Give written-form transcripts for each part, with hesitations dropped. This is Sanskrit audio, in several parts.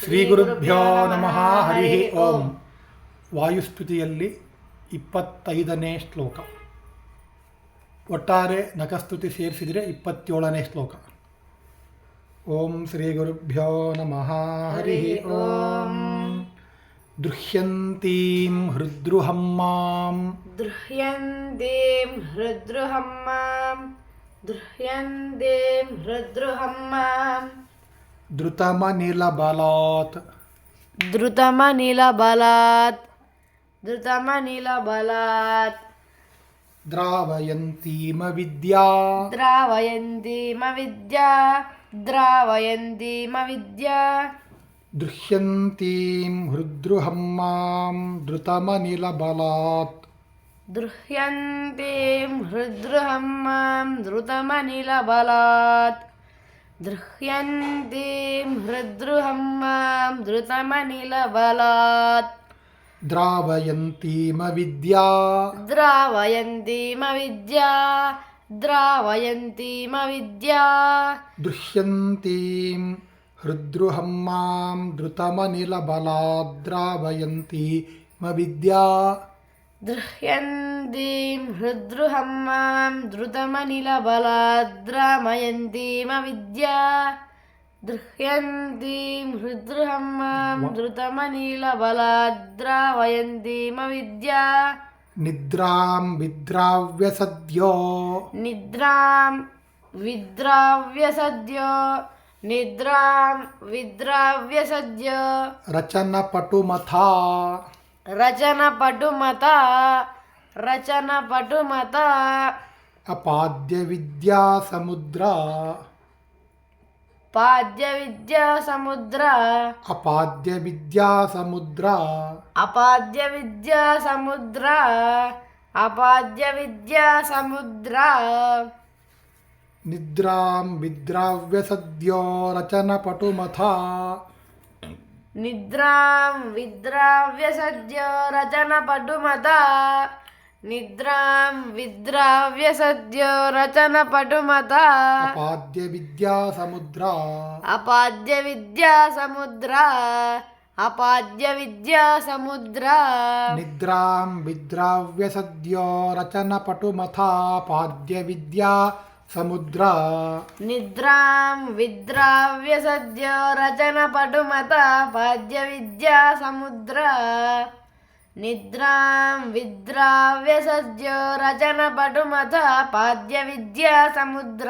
ಶ್ರೀ ಗುರುಭ್ಯೋ ನಮಃ. ಹರಿ ಓಂ. ವಾಯುಸ್ತುತಿಯಲ್ಲಿ 25ನೇ ಶ್ಲೋಕ. ಒಟ್ಟಾರೆ ನಖಸ್ತುತಿ ಸೇರಿಸಿದರೆ 27ನೇ ಶ್ಲೋಕ. ಓಂ ಶ್ರೀ ಗುರುಭ್ಯೋ ನಮಃ. ಹರಿ ಓಂ. ದೃಶ್ಯಂತೀಂ ಹೃದ್ರುಹಂ ಮಾಂ ಧೃತಮನಿಲಬಲಾತ್ ದ್ರಾವಯಂತೀಮವಿದ್ಯಾ ದೃಶ್ಯಂತೀಂ ಹೃದ್ರುಹಂ ಮಾಂ ಧೃತಮನಿಲಬಲಾತ್ ದ್ರಾವಯಂತೀಮವಿದ್ಯಾ ದೃಶ್ಯಂತೀಂ ಹೃದ್ರುಹಂ ಮಾಂ ಧೃತಮನಿಲಬಲಾತ್ ದ್ರಾವಯಂತೀಮವಿದ್ಯಾ ನಿದ್ರಾಂ ವಿದ್ರಾವ್ಯಸದ್ಯೋ ರಚನಪಟುಮಥಾ ಅಪಾದ್ಯವಿದ್ಯಾಸಮುದ್ರ ನಿದ್ರಾಂ ವಿದ್ರಾವ್ಯಸದ್ಯೋ ರಚನಪಟುಮಥಾ ಅಪಾದ್ಯವಿದ್ಯಾಸಮುದ್ರ ನಿದ್ರಾಂ ವಿದ್ರಾವ್ಯಸದ್ಯೋ ರಚನಪಟುಮಥಾ ಪಾದ್ಯವಿದ್ಯಾ ಸಮುದ್ರ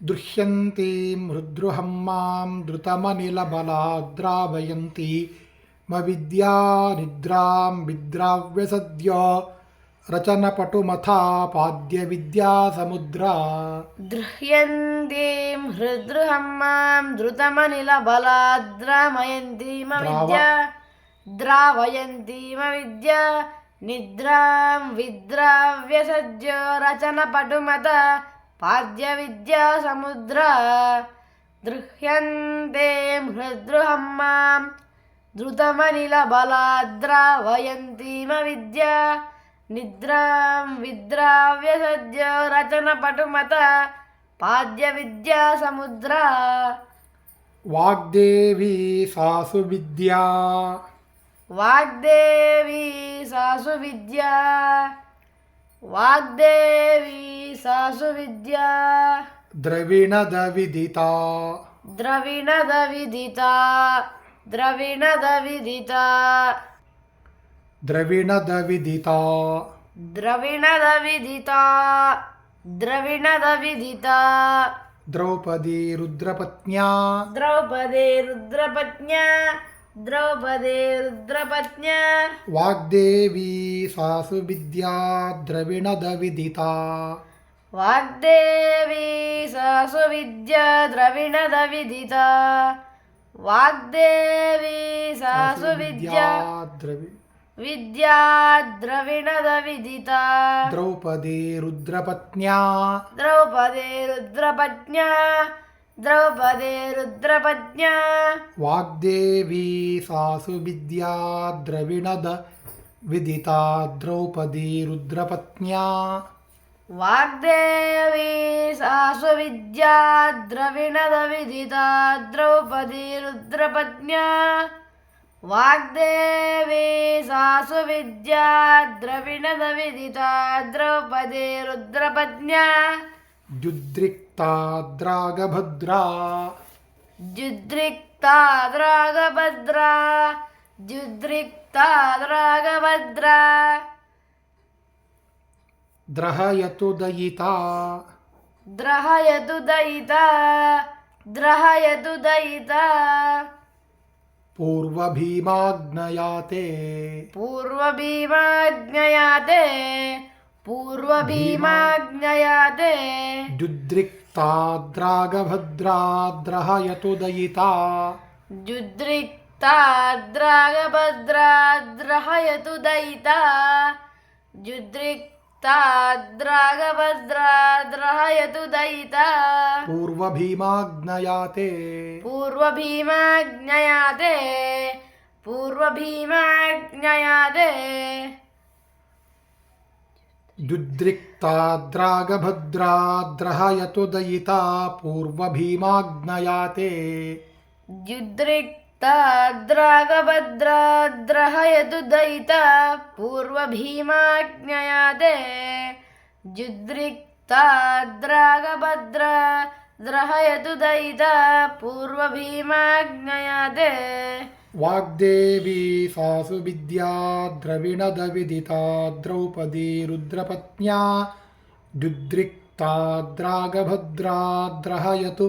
ದೃಶ್ಯಂತೀಂ ಹೃದ್ರುಹಂ ಮಾಂ ಧೃತಮನಿಲಬಲಾತ್ ದ್ರಾವಯಂತೀಮವಿದ್ಯಾ ನಿದ್ರಾಂ ವಿದ್ರಾವ್ಯಸದ್ಯೋ ರಚನಪಟುಮಥಾ ಪಾದ್ಯವಿದ್ಯಾ ಸಮುದ್ರ ವಾಗ್ದೇವಿ ಸಾಸು ವಿದ್ಯಾ ದ್ರವಿಣದ ವಿದಿತಾ ದ್ರೌಪದಿ ರುದ್ರಪತ್ನ್ಯಾ ವಾಗ್ದೇವಿ ಸಾಸು ವಿದ್ಯಾ ದ್ರವಿಣದ ವಿದಿತಾ ದ್ರೌಪದಿ ರುದ್ರಪತ್ನ್ಯಾ ವಾಗ್ದೇವಿ ಸಾಸು ವಿದ್ಯಾ ದ್ರವಿಣದ ವಿದಿತಾ ದ್ರೌಪದಿ ರುದ್ರಪತ್ನ್ಯಾ ವಾಗ್ದೇವಿ ಸಾಸುವಿದ್ಯಾ ದ್ರವಿಣದ ವಿದಿತಾ ದ್ರೌಪದಿ ರುದ್ರಪತ್ನ್ಯಾ ವಾಗ್ದೇವಿ ಸಾಸುವಿದ್ಯಾ ದ್ರವಿಣದ ವಿದಿತಾ ದ್ರೌಪದಿ ರುದ್ರಪತ್ನ್ಯಾ ದ್ಯುದ್ರಿಕ್ತಾದ್ರಾಗಭದ್ರಾ ದ್ಯುದ್ರಿಕ್ತಾದ್ರಾಗಭದ್ರಾ ದ್ಯುದ್ರಿಕ್ತಾದ್ರಾಗಭದ್ರಾ ದ್ರಹಯತು ದಯಿತಾ ದ್ರಹಯತು ದಯಿತಾ ದ್ರಹಯತು ದಯಿತಾ ಪೂರ್ವಭೀಮಾಗ್ನಯಾತೆ ಪೂರ್ವಭೀಮಾಜ್ಞಯಾತೆ ಪೂರ್ವಭೀಮಾಜ್ಞಯಾತೆ ದ್ಯುದ್ರಿಕ್ತಾದ್ರಾಗಭದ್ರಾ ದ್ರಹಯತು ದಯಿತಾ ದ್ಯುದ್ರಿಕ್ತಾದ್ರಾಗಭದ್ರಾ ದ್ರಹಯತು ದಯಿತಾ ದ್ಯುದ್ರಿಕ್ತಾದ್ರಾಗಭದ್ರಾ ದ್ರಹಯತು ದಯಿತಾ ಪೂರ್ವಭೀಮಾಗ್ನಯಾತೆ ಪೂರ್ವಭೀಮಾಜ್ಞಯಾತೆ ಪೂರ್ವಭೀಮಾಜ್ಞಯಾತೆ ದ್ಯುದ್ರಿಕ್ತಾದ್ರಾಗಭದ್ರಾ ದ್ರಹಯತು ದಯಿತಾ ಪೂರ್ವಭೀಮಾಗ್ನಯಾತೆ ದ್ಯುದ್ರಿಕ್ತಾದ್ರಾಗಭದ್ರಾ ದ್ರಹಯತು ದಯಿತಾ ಪೂರ್ವಭೀಮಾಜ್ಞಯಾತೆ ದ್ಯುದ್ರಿಕ್ತಾದ್ರಾಗಭದ್ರಾ ದ್ರಹಯತು ದಯಿತಾ ಪೂರ್ವಭೀಮಾಜ್ಞಯಾತೆ ವಾಗ್ದೇವಿ ಸಾಸುವಿದ್ಯಾ ದ್ರವಿಣದ ವಿದಿತಾ ದ್ರೌಪದಿ ರುದ್ರಪತ್ನ್ಯಾ ದ್ಯುದ್ರಿಕ್ತಾದ್ರಾಗಭದ್ರಾ ದ್ರಹಯತು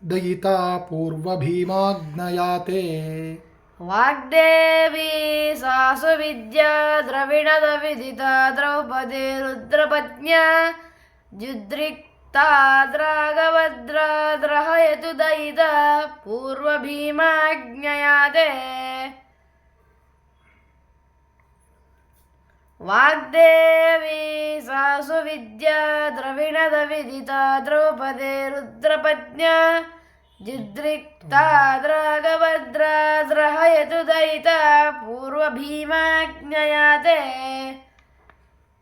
ದಯಿತಾ ಪೂರ್ವಭೀಮಾಗ್ನಯಾತೆ ವಾಗ್ದೇವಿ ಸಾಸುವಿದ್ಯಾ ದ್ರವಿಣದ ವಿದಿತಾ ದ್ರೌಪದಿ ರುದ್ರಪತ್ನ್ಯಾ ದ್ಯುದ್ರಿಕ್ತಾದ್ರಾಗಭದ್ರಾ ದ್ರಹಯತು ದಯಿತಾ ಪೂರ್ವಭೀಮಾಜ್ಞಯಾತೆ ವಾಗ್ದೇವಿ ಸಾಸುವಿದ್ಯಾ ದ್ರವಿಣದ ವಿದಿತಾ ದ್ರೌಪದಿ ರುದ್ರಪತ್ನ್ಯಾ ದ್ಯುದ್ರಿಕ್ತಾದ್ರಾಗಭದ್ರಾ ದ್ರಹಯತು ದಯಿತಾ ಪೂರ್ವಭೀಮಾಜ್ಞಯಾತೆ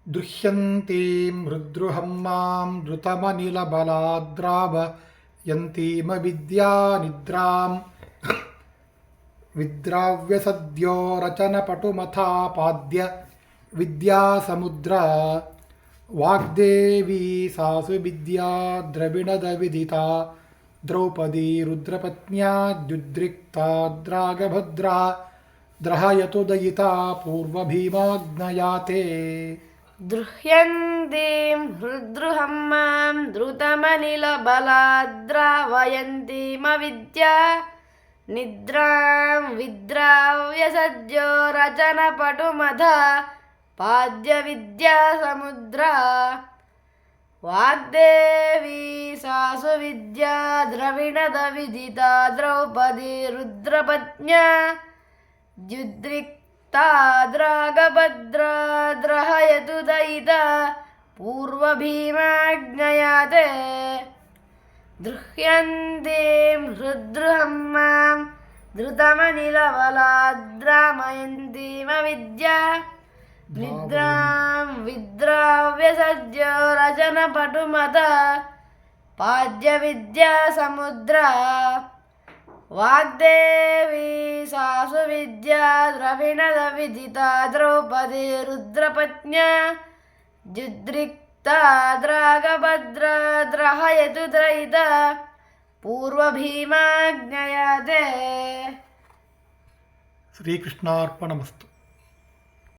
ದೃಶ್ಯಂತೀಂ ಹೃದ್ರುಹಂ ಮಾಂ ಧೃತಮನಿಲಬಲಾದ್ರಾವಯಂತೀಮವಿದ್ಯಾ ನಿದ್ರಾಂ ವಿದ್ರಾವ್ಯಸದ್ಯೋ ರಚನಪಟುಮಥಾಪಾದ್ಯ ವಿದ್ಯಾಸಮುದ್ರಾ ವಾಗ್ದೇವಿ ಸಾಸುವಿದ್ಯಾ ದ್ರವಿಣದ ವಿದಿತಾ ದ್ರೌಪದಿ ರುದ್ರಪತ್ನ್ಯಾ ದ್ಯುದ್ರಿಕ್ತಾದ್ರಾಗಭದ್ರಾ ದ್ರಹಯತು ದಯಿತಾ ಪೂರ್ವಭೀಮಾಗ್ನಯಾತೆ ದೃಹ್ಯಂತೀಂ ಹೃದ್ರುಹಂ ಮಾಂ ಧೃತಮನಿಲಬಲಾದ್ರಾವಯಂತೀಮವಿದ್ಯಾ ನಿದ್ರಾಂ ವಿದ್ರಾವ್ಯಸದ್ಯೋ ರಚನಪಟುಮಥಾ ಪಾದ್ಯ ವಿದ್ಯಾಸಮುದ್ರಾ ವಾಗ್ದೇವಿ ಸಾಸುವಿದ್ಯಾ ದ್ರವಿಣದ ವಿದಿತಾ ದ್ರೌಪದಿ ರುದ್ರಪತ್ನ್ಯಾ ದ್ಯುದ್ರಿಕ್ತಾದ್ರಾಗಭದ್ರಾ ದ್ರಹಯತು ದಯಿತಾ ಪೂರ್ವಭೀಮಾಜ್ಞಯಾತೆ ದೃಹ್ಯಂತೀಂ ಹೃದ್ರುಹಂ ಮಾಂ ಧೃತಮನಿಲಬಲಾದ್ರಾವಯಂತೀಮವಿದ್ಯಾ ನಿದ್ರಾಂ ವಿದ್ರಾವ್ಯಸದ್ಯೋ ರಚನಪಟುಮಥಾ ಪಾದ್ಯ ವಿದ್ಯಾಸಮುದ್ರಾ ವಾಗ್ದೇವಿ ಸಾಸುವಿದ್ಯಾ ದ್ರವಿಣದ ವಿದಿತಾ ದ್ರೌಪದಿ ರುದ್ರಪತ್ನ್ಯಾ ದ್ಯುದ್ರಿಕ್ತಾದ್ರಾಗಭದ್ರಾ ದ್ರಹಯತು ದಯಿತಾ ಪೂರ್ವಭೀಮಾಜ್ಞಯಾತೆ ಶ್ರೀಕೃಷ್ಣಾರ್ಪಣಮಸ್ತು.